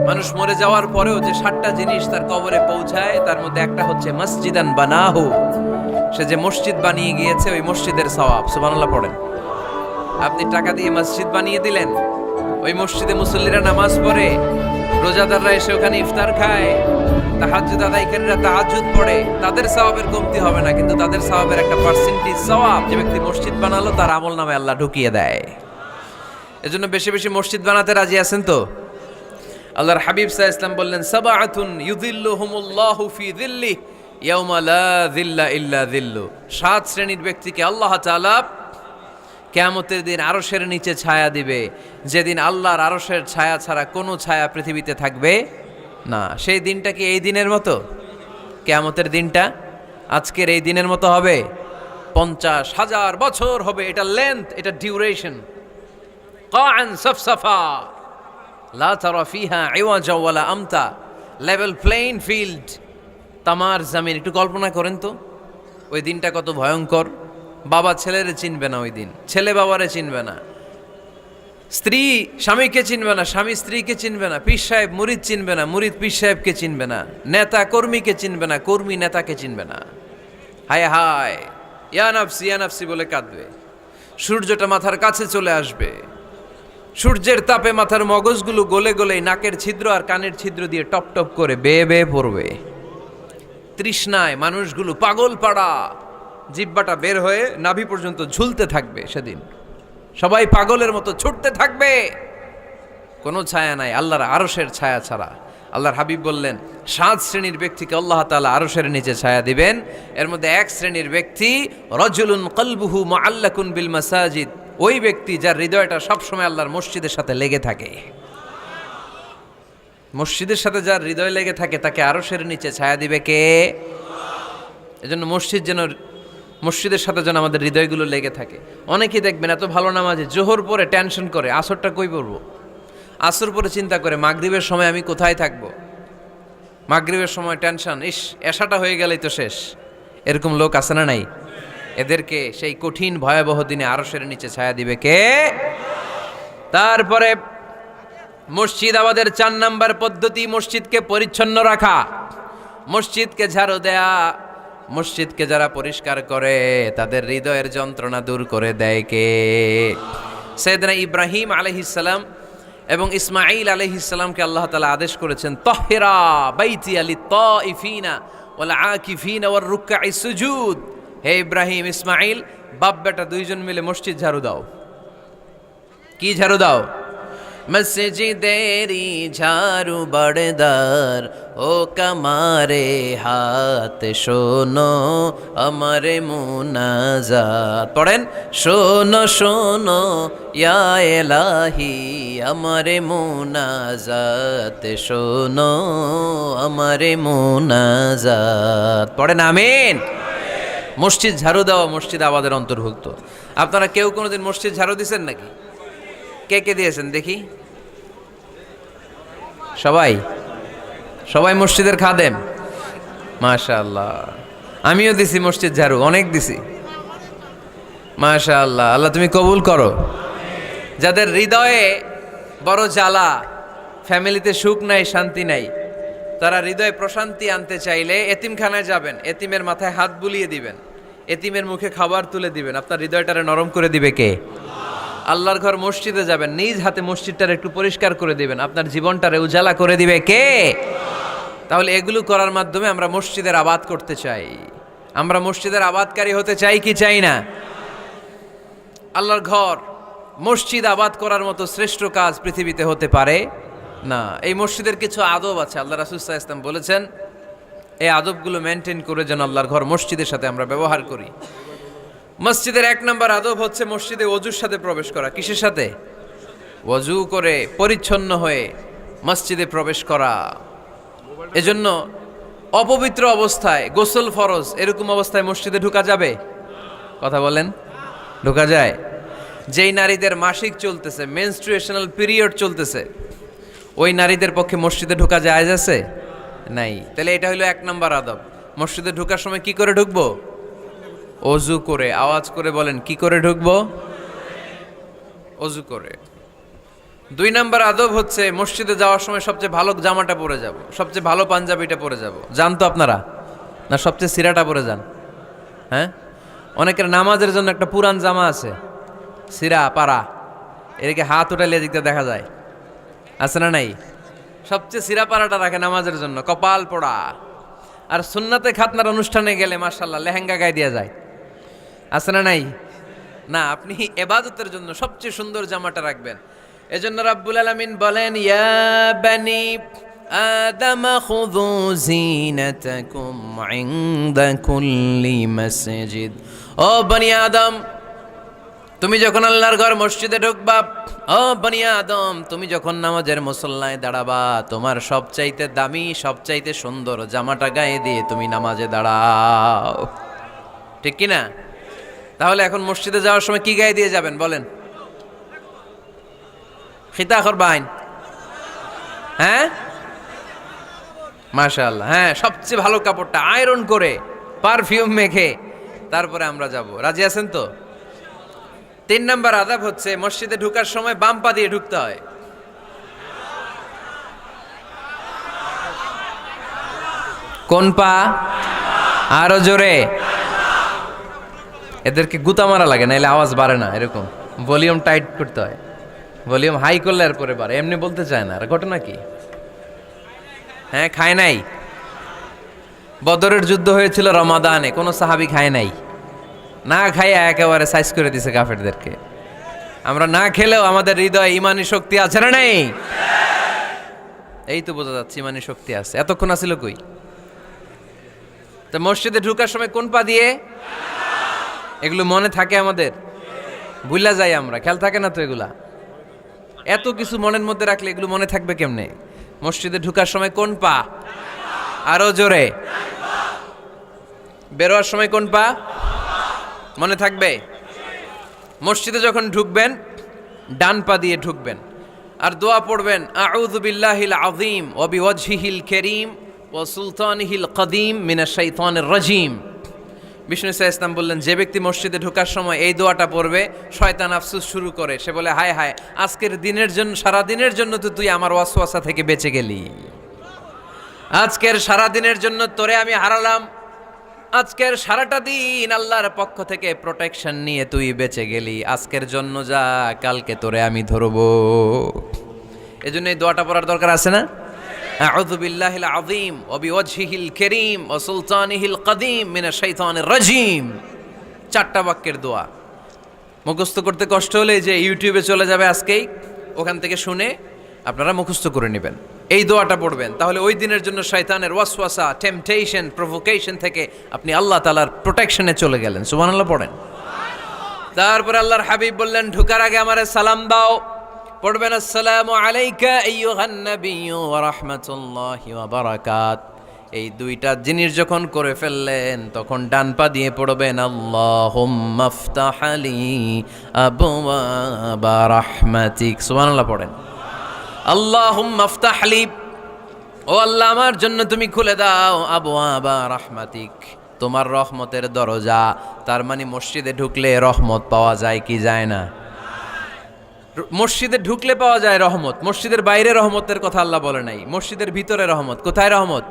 মানুষ মরে যাওয়ার পরেও যে 7টা জিনিস তার কবরে পৌঁছায় তার মধ্যে একটা হচ্ছে মসজিদান বানাহু, সে যে মসজিদ বানিয়ে গিয়েছে ওই মসজিদের সওয়াব। সুবহানাল্লাহ পড়েন। আপনি টাকা দিয়ে মসজিদ বানিয়ে দিলেন, ওই মসজিদে মুসল্লিরা নামাজ পড়ে, রোজাদাররা এসে ওখানে ইফতার খায়, তাহাজ্জুদ আদায়কারীরা তাহাজ্জুদ পড়ে, তাদের সওয়াবের কমতি হবে না, কিন্তু তাদের সওয়াবের একটা পার্সেন্টেজ সওয়াব যে ব্যক্তি মসজিদ বানালো তার আমলনামায় আল্লাহ ঢুকিয়ে দেয়। এজন্য বেশি বেশি মসজিদ বানাতে রাজি আছেন তো? আল্লাহর হাবিব সাল্লাল্লাহু আলাইহি ওয়াসাল্লাম বললেন, সাবআতুন ইউযিল্লুহুমুল্লাহু ফি যিল্লিহি ইয়াওমা লা যিল্লা ইল্লা যিল্লু। 7 শ্রেণীর ব্যক্তিকে আল্লাহ তাআলা কিয়ামতের দিন আরশের নিচে ছায়া দিবে, যেদিন আল্লাহর আরশের ছায়া ছাড়া কোনো ছায়া পৃথিবীতে থাকবে না। সেই দিনটা কি এই দিনের মতো? কিয়ামতের দিনটা আজকের এই দিনের মতো হবে? 50,000 বছর হবে। এটা লেন্থ, এটা ডিউরেশন। কাআন সাফসাফা লা তারা ফিহা ইওয়াজা ওয়ালা আমতা, লেভেল প্লেইং ফিল্ড, তামার জমিন। একটু কল্পনা করেন তো ওই দিনটা কত ভয়ঙ্কর। বাবা ছেলেরে চিনবে না ওই দিন, ছেলে বাবারে চিনবে না, স্ত্রী স্বামীকে চিনবে না, স্বামী স্ত্রীকে চিনবে না, পীর সাহেব মুরিদ চিনবে না, মুরিদ পীর সাহেবকে চিনবে না, নেতা কর্মীকে চিনবে না, কর্মী নেতাকে চিনবে না। হায় হায়, ইয়া নাফসি বলে কাঁদবে। সূর্যটা মাথার কাছে চলে আসবে, সূর্যের তাপে মাথার মগজগুলো গলে গলে নাকের ছিদ্র আর কানের ছিদ্র দিয়ে টপ টপ করে বেয়ে বেয়ে পড়বে। তৃষ্ণায় মানুষগুলো পাগল পাড়া, জিহ্বাটা বের হয়ে নাভি পর্যন্ত ঝুলতে থাকবে। সেদিন সবাই পাগলের মতো ছুটতে থাকবে, কোনো ছায়া নাই আল্লাহর আরশের ছায়া ছাড়া। আল্লাহর হাবিব বললেন 7 শ্রেণীর ব্যক্তিকে আল্লাহ তাআলা আরশের নিচে ছায়া দিবেন। এর মধ্যে 1 শ্রেণীর ব্যক্তি রাজুলুন কলবুহু মুআল্লাকুন বিল মাসাজিদ, ওই ব্যক্তি যার হৃদয়টা সবসময় আল্লাহর মসজিদের সাথে লেগে থাকে। মসজিদের সাথে যার হৃদয় লেগে থাকে তাকে আরশের নিচে ছায়া দিবে কে? এজন্য মসজিদের সাথে যেন আমাদের হৃদয়গুলো লেগে থাকে। অনেকেই দেখবেন এত ভালো নামাজে জোহর পরে টেনশন করে আসরটা কই পড়বো, আসর পরে চিন্তা করে মাগরিবের সময় আমি কোথায় থাকবো, মাগরিবের সময় টেনশন, ইস এশাটা হয়ে গেলেই তো শেষ। এরকম লোক আছে না নাই? এদেরকে সেই কঠিন ভয়াবহ দিনে আরশের নিচে ছায়া দিবে কে? তারপরে মসজিদ আমাদের 4 নাম্বার পদ্ধতি, মসজিদকে পরিচ্ছন্ন রাখা, মসজিদকে ঝাড়ু দেয়া। মসজিদকে যারা পরিষ্কার করে তাদের হৃদয়ের যন্ত্রণা দূর করে দেয় কে? সাইয়েদনা ইব্রাহিম আলাইহিস সালাম এবং ইসমাঈল আলাইহিস সালামকে আল্লাহ তাআলা আদেশ করেছেন, তাহিরা বাইতিয়া লিত্তাইফিনা ওয়াল আকিফিনা ওয়ার রুকআই সুজুদ। হে ইব্রাহিম ইসমাঈল, বাপ বেটা দুইজন মিলে মসজিদ ঝাড়ু দাও। কি ঝাড়ু দাও? মসজিদেরি ঝাড়ু বড়দার ও কমারে হাত শোনো আমারে মুনাজাত। পড়েন, শোনো শোনো ইয়া ইলাহি আমারে মুনাজাত, শোনো আমারে মুনাজাত। পড়েন আমিন। মসজিদ ঝাড়ু দেওয়া মসজিদ আবাদের অন্তর্ভুক্ত। আপনারা কেউ কোনোদিন মসজিদ ঝাড়ু দিয়েছেন নাকি? কে কে দিয়েছেন দেখি? সবাই সবাই মসজিদের খাদেম? মাশাআল্লাহ। আমিও দিছি মসজিদ ঝাড়ু, অনেক দিছি। মাশাআল্লাহ, আল্লাহ তুমি কবুল করো। যাদের হৃদয়ে বড় জ্বালা, ফ্যামিলিতে সুখ নাই, শান্তি নাই, তারা হৃদয়ে প্রশান্তি আনতে চাইলে এতিমখানায় যাবেন, এতিমের মাথায় হাত বুলিয়ে দিবেন, এতিমের মুখে খাবার তুলে দিবেন, আপনার হৃদয়টারে নরম করে দিবে কে? আল্লাহর ঘর মসজিদে যাবেন, নিজ হাতে মসজিদটারে একটু পরিষ্কার করে দিবেন, আপনার জীবনটারে উজালা করে দিবে কে? তাহলে এগুলো করার মাধ্যমে আমরা মসজিদের আবাদ করতে চাই। আমরা মসজিদের আবাদকারী হতে চাই কি চাই না? আল্লাহর ঘর মসজিদ আবাদ করার মতো শ্রেষ্ঠ কাজ পৃথিবীতে হতে পারে না। এই মসজিদের কিছু আদব আছে, আল্লাহ রাসূল সাল্লাল্লাহু আলাইহি ওয়াসাল্লাম বলেছেন এই আদবগুলো মেনটেন করে যেন আল্লাহর ঘর মসজিদের সাথে আমরা ব্যবহার করি। মসজিদের 1 নম্বর আদব হচ্ছে মসজিদে ওযুর সাথে প্রবেশ করা। কিসের সাথে? ওযু করে পরিচ্ছন্ন হয়ে মসজিদে প্রবেশ করা। এজন্য অপবিত্র অবস্থায় গোসল ফরজ, এরকম অবস্থায় মসজিদে ঢোকা যাবে? কথা বলেন, ঢোকা যায়? যেই নারীদের মাসিক চলতেছে, মেনস্ট্রুয়েশনাল পিরিয়ড চলতেছে, ওই নারীদের পক্ষে মসজিদে ঢোকা জায়েজ আছে? নাই। তাহলে এটা হলো 1 নম্বর আদব। মসজিদে ঢোকার সময় কি করে ঢুকবো? ওযু করে। আওয়াজ করে বলেন, কি করে ঢুকবো? ওযু করে। 2 নাম্বার আদব হচ্ছে মসজিদে যাওয়ার সময় সবচেয়ে ভালো জামাটা পরে যাব, সবচেয়ে ভালো পাঞ্জাবিটা পরে যাব। জান তো আপনারা, না সবচেয়ে সিরাটা পরে যান? হ্যাঁ, অনেকের নামাজের জন্য একটা পুরান জামা আছে, সিরা পাড়া, এদিকে হাত উঠাইলে এদিকটা দেখা যায়, আছে না নাই? সবচেয়ে সিরা পাড়াটা রাখে নামাজের জন্য, কপাল পোড়া। আর সুন্নাতে খাতনার অনুষ্ঠানে গেলে মাশাআল্লাহ লেহেঙ্গা গায়ে দেওয়া যায়, আছে না নাই? না, আপনি ইবাদতের জন্য সবচেয়ে সুন্দর জামাটা রাখবেন। এজন্য রাব্বুল আলামিন বলেন, ইয়া বানি আদম খুযু জিনাতাকুম ইনদা কুল্লি মসজিদ। ও বনি আদম, তুমি যখন আল্লাহর ঘর মসজিদে ঢুকবা, ও বনি আদম, তুমি যখন নামাজের মুসল্লায় দাঁড়াবা, তোমার সবচাইতে দামি, সবচাইতে সুন্দর জামাটা গায়ে দিয়ে তুমি নামাজে দাঁড়াও, ঠিক কি না? তাহলে এখন মসজিদে যাওয়ার সময় কি গায়ে দিয়ে যাবেন বলেন? খিতা করবাইন? হ্যাঁ, মাশাআল্লাহ, হ্যাঁ, সবচেয়ে ভালো কাপড়টা আয়রন করে পারফিউম মেখে তারপরে আমরা যাব। রাজি আছেন তো? 3 নাম্বার আদব হচ্ছে মসজিদে ঢোকার সময় বাম পা দিয়ে ঢুকতে হয়। কোন পা? আরো জোরে। এদেরকে গুতা মারা লাগে, নাইলে আওয়াজ বাড়ে না, এরকম ভলিউম টাইট করতে হয়, ভলিউম হাই করলে এরপরে বাড়ে, এমনি বলতে চায় না। আর ঘটনা কি? হ্যাঁ, খায় নাই। বদরের যুদ্ধ হয়েছিল রমাদানে, কোনো সাহাবী খায় নাই, না খাইয়া একেবারে সাইজ করে দিছে কাফেরদেরকে। আমরা না খেলেও আমাদের হৃদয়ে ইমানি শক্তি আছে না নেই? এই তো বোঝা যাচ্ছে ইমানি শক্তি আছে। এতক্ষণ আছিল কই? তো মসজিদে ঢুকার সময় কোন পা দিয়ে? এগুলো মনে থাকে আমাদের? ভুলা যাই আমরা, খেয়াল থাকে না তো এগুলা। এত কিছু মনের মধ্যে রাখলে এগুলো মনে থাকবে কেমনে? মসজিদে ঢুকার সময় কোন পা? আরো জোরে। বেরোয়ার সময় কোন পা? মনে থাকবে? মসজিদে যখন ঢুকবেন ডান পা দিয়ে ঢুকবেন, আর দোয়া পড়বেন, আউযু বিল্লাহিল আযীম ওয়া বিওয়াজহিল কারীম ওয়া সুলতানিহিল কদীম মিনাশ শাইতানির রাজীম। বিষ্ণু ইসা ইসলাম বললেন, যে ব্যক্তি মসজিদে ঢোকার সময় এই দোয়াটা পড়বে, শয়তান আফসোস শুরু করে, সে বলে, হায় হায়, আজকের দিনের জন্য, সারা দিনের জন্য তো তুই আমার ওয়াসওয়াসা থেকে বেঁচে গেলি, আজকের সারা দিনের জন্য তোরে আমি হারালাম, আজকের সারাটা দিন আল্লাহর পক্ষ থেকে প্রোটেকশন নিয়ে তুই বেঁচে গেলি, আজকের জন্য যা, কালকে তোরে আমি ধরবো। এজন্য এই দোয়াটা পড়ার দরকার আছে না? আউযু বিল্লাহিল আযীম ওয়া বিওয়াজহিল কারীম ওয়া সুলতানিহিল কদীম মিনাশ শাইতানির রাজীম। 4টা বাক্যের দোয়া। মুখস্থ করতে কষ্ট হলে যে ইউটিউবে চলে যাবে আজকেই, ওখান থেকে শুনে আপনারা মুখস্থ করে নেবেন, এই দোয়াটা পড়বেন, তাহলে ওই দিনের জন্য শয়তানের ওয়াসওয়াসা, টেম্পটেশন, প্রভোকেশন থেকে আপনি আল্লাহ তাআলার প্রোটেকশনে চলে গেলেন। সুবহানাল্লাহ পড়েন। তারপর আল্লাহর হাবিব বললেন, ঢোকার আগে আমারে সালাম দাও। পড়বেন, আসসালামু আলাইকা আইয়ুহান নাবিয়্যু ওয়া রাহমাতুল্লাহি ওয়া বারাকাত। এই 2টা জিনিস যখন করে ফেললেন, তখন ডান পা দিয়ে পড়বেন, আল্লাহুম্মা আফতাহ লি আবওয়াবা রাহমাতিক। সুবহানাল্লাহ পড়েন। আল্লাহুম্মা আফতাহ লি, ও আল্লাহ আমার জন্য তুমি খুলে দাও, আবওয়াবা রাহমাতিক, তোমার রহমতের দরজা। তার মানে মসজিদে ঢুকলে রহমত পাওয়া যায় কি যায় না? মসজিদে ঢুকলে পাওয়া যায় রহমত, মসজিদের বাইরে রহমতের কথা আল্লাহ বলে নাই, মসজিদের ভিতরে রহমত। কোথায় রহমত?